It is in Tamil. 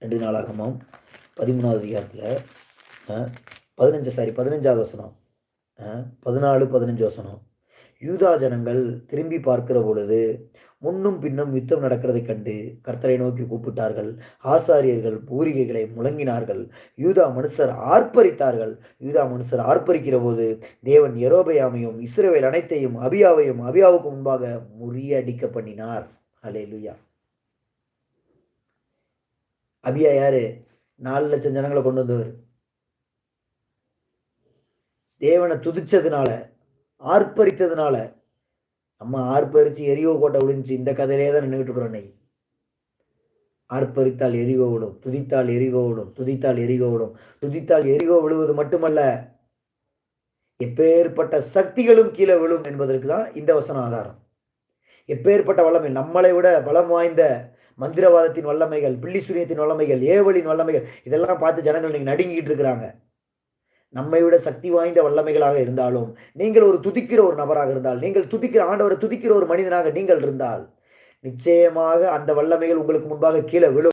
2 நாளாகமம் 13வது அதிகாரத்தில் 15வது வசனம், 14, 15 வசனம். யூதா ஜனங்கள் திரும்பி பார்க்கிற பொழுது முன்னும் பின்னும் யுத்தம் நடக்கிறதைக் கண்டு கர்த்தரை நோக்கி கூப்பிட்டார்கள். ஆசாரியர்கள் பூரிகைகளை முழங்கினார்கள். யூதா மனுஷர் ஆர்ப்பரித்தார்கள். யூதா மனுஷர் ஆர்ப்பரிக்கிற போது தேவன் யெரொபெயாமையும் இஸ்ரவேல் அனைத்தையும் அபியாவுக்கு முன்பாக முறியடிக்க பண்ணினார். அல்லேலூயா. அபியா யாரு? 4 லட்சம் ஜனங்களை கொண்டு வந்தவர். தேவனை துதிச்சதுனால, ஆர்ப்பரித்ததுனால, நம்ம ஆர்ப்பரிச்சு எரிகோ கோட்டை விழுந்துச்சு. இந்த கதையிலே தான் நின்றுட்டு இருக்கிறோம் இன்னைக்கு. ஆர்ப்பரித்தால் எரிகோ விடும், துதித்தால் எரிகோ விடும், துதித்தால் எரிகோ விடும். துதித்தால் எரிகோ விழுவது மட்டுமல்ல, எப்பேற்பட்ட சக்திகளும் கீழே விழும் என்பதற்கு தான் இந்த வசனம் ஆதாரம். எப்பேற்பட்ட வல்லமை, நம்மளை விட பலம் வாய்ந்த மந்திரவாதத்தின் வல்லமைகள், பில்லி சூனியத்தின் வல்லமைகள், ஏவலின் வல்லமைகள், இதெல்லாம் பார்த்து ஜனங்கள் இன்னைக்கு நடுங்கிட்டு இருக்கிறாங்க. நம்மை விட சக்தி வாய்ந்த வல்லமைகளாக இருந்தாலும், நீங்கள் ஒரு துதிக்கிற ஒரு நபராக இருந்தால், நீங்கள் துதிக்கிற ஆண்டவரை துதிக்கிற ஒரு மனிதனாக நீங்கள் இருந்தால், நிச்சயமாக அந்த வல்லமைகள் உங்களுக்கு முன்பாக கீழே விழும்.